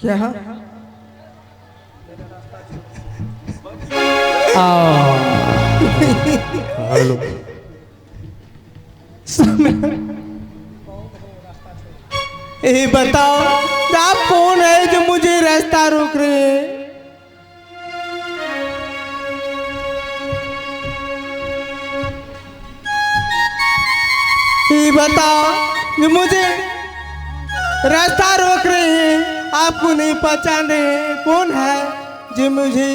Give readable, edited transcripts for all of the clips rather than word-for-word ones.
क्या हेलो ये बताओ आप कौन है जो मुझे रास्ता रोक रहे हैं? ये बताओ जो मुझे रास्ता रोक रहे हैं, आपको नहीं पहचान रहे हैं, कौन है जो मुझे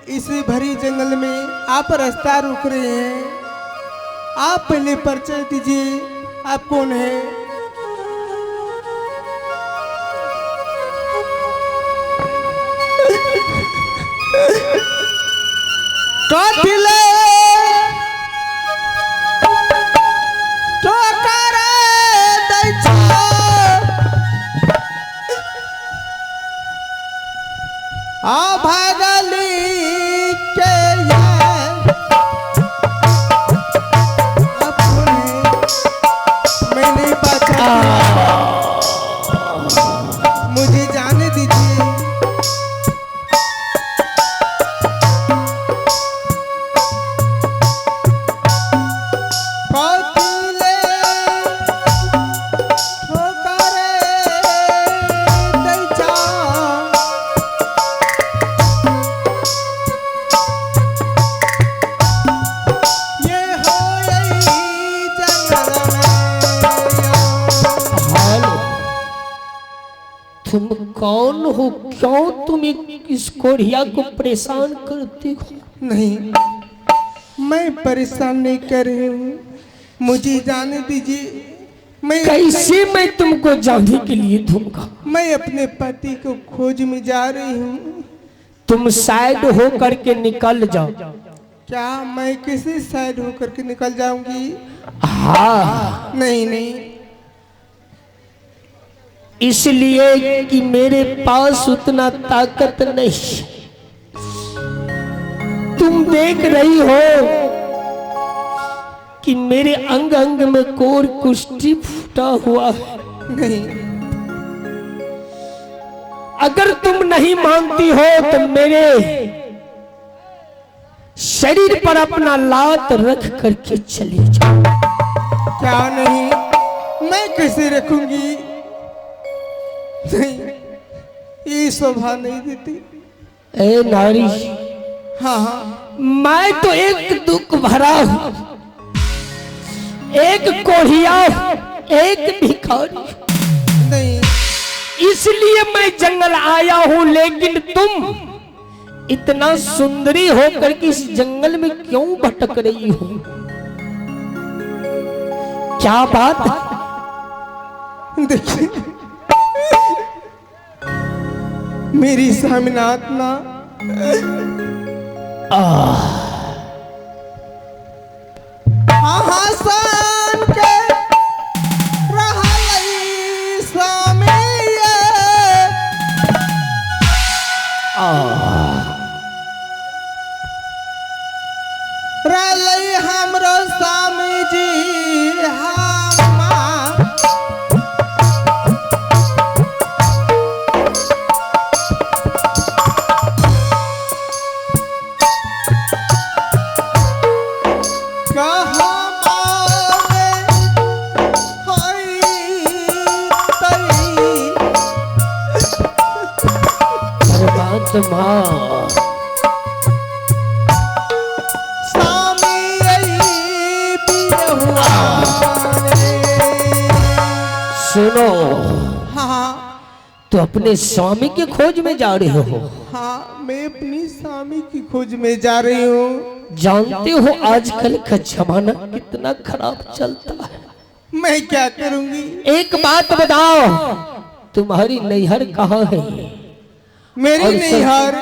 इस भरी जंगल में आप रास्ता रोक रहे हैं? आप पहले परिचय दीजिए, आप कौन है? काटिले आ भागली के मैंने पता मुझे जाने दीजिए। तुम कौन हो? क्यों तुम इस कोढ़िया को परेशान करते हो? नहीं, मैं परेशान नहीं कर रही हूँ, मुझे जाने दीजिए। मैं कैसे मैं तुमको जाने के लिए दूंगा? मैं अपने पति को खोज में जा रही हूँ। तुम साइड हो करके निकल जाओ। क्या मैं किसी साइड हो करके निकल जाऊंगी? हाँ, नहीं नहीं, इसलिए कि मेरे पास उतना ताकत नहीं। तुम देख रही हो कि मेरे अंग अंग में कोर कुष्ठी फूटा हुआ है। नहीं, अगर तुम नहीं मानती हो तो मेरे शरीर पर अपना लात रख करके चले जाओ। क्या नहीं, मैं कैसे रखूंगी? नहीं, ये शोभा नहीं देती। ए नारी, हाँ हाँ, मैं तो एक दुख भरा हूं, एक कोढ़िया हूं, एक भिखारी। नहीं, इसलिए मैं जंगल आया हूं, लेकिन तुम इतना सुंदरी होकर के इस जंगल में क्यों भटक रही हो? क्या बात है? देखिए, मेरी सामनाथ ना हसन के रहलई सामिया आत्मा स्वामी यही पियहुआ रे। सुनो, हाँ तो अपने स्वामी के खोज में जा रहे हो। हाँ, मैं अपनी स्वामी की खोज में जा रही हूँ। जानते हो आजकल का जमाना कितना खराब चलता है। मैं क्या करूंगी? एक बात बताओ, तुम्हारी नैहर कहाँ है? मेरी नैहर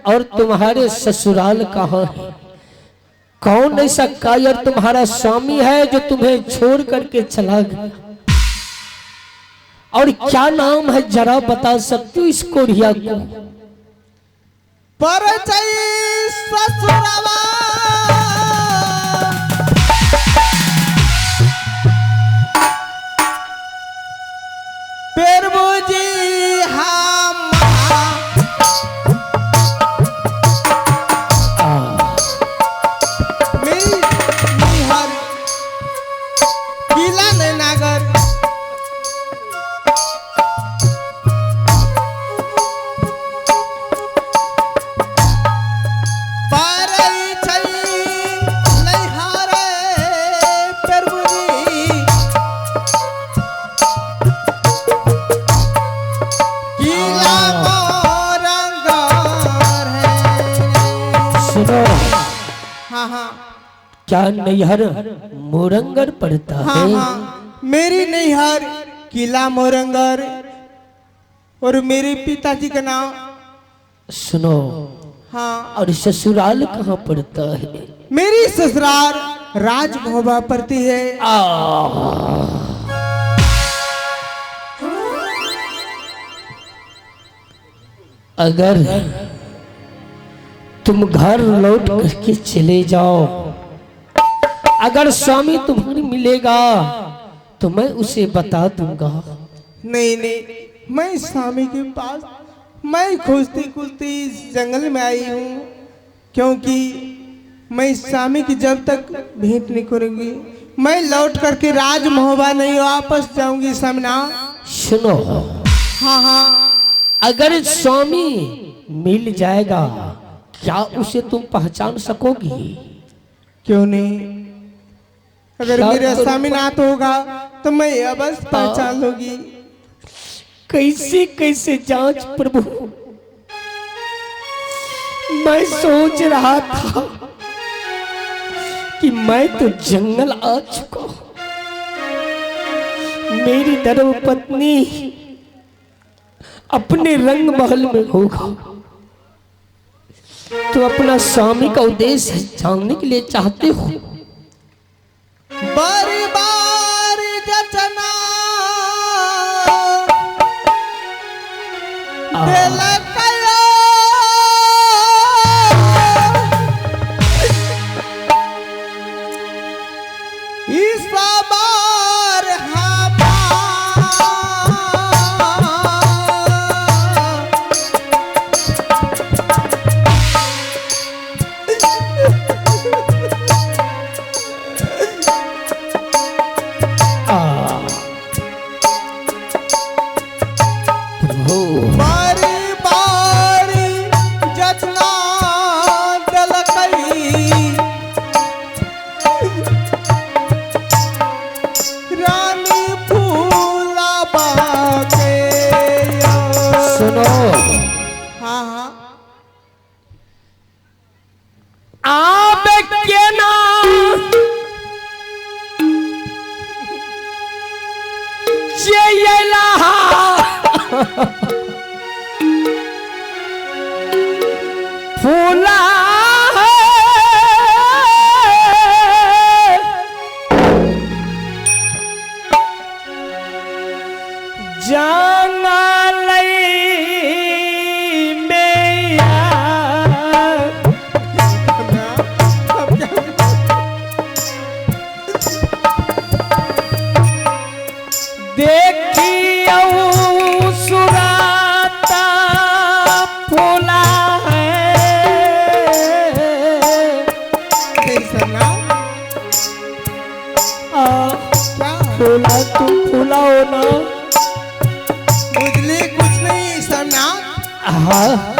और तुम्हारे ससुराल कहाँ है? कौन ऐसा कायर तुम्हारा स्वामी है जो तुम्हें छोड़ करके चला गया? और क्या नाम है, जरा बता सकती हो इस कोढ़िया को? परचय ससुरवा पेरबूजी हम मेरी नैहर किला नगर क्या नैहर मोरंगर पड़ता है? हाँ, मेरी नैहर किला मोरंगर और मेरे पिताजी का नाम। सुनो, हाँ, और ससुराल कहाँ पड़ता है? मेरी ससुराल राजभोगा पड़ती है। अगर तुम घर लौट करके चले जाओ, अगर स्वामी तुम्हें मिलेगा तो मैं उसे बता दूंगा। नहीं नहीं, मैं स्वामी के पास मैं खोजती खोजती इस जंगल में आई हूँ, क्योंकि मैं स्वामी की जब तक भेंट नहीं करूंगी मैं लौट करके राजमहोबा नहीं वापस जाऊंगी समना। सुनो, हाँ हाँ, अगर स्वामी मिल जाएगा क्या उसे तुम पहचान सकोगी? क्यों नहीं, अगर मेरा स्वामी नाथ होगा तो मैं अवश्य पहचान लूंगी। कैसे कैसे जांच प्रभु, मैं सोच रहा था कि मैं तो जंगल आ चुका हूं, मेरी धर्म पत्नी अपने रंग महल में होगा, तो अपना स्वामी का उद्देश्य जानने के लिए चाहते हो? बारी बारी जचना इस बार फूला फूला तुम फूला हो ना, मुझे कुछ नहीं समझा। हाँ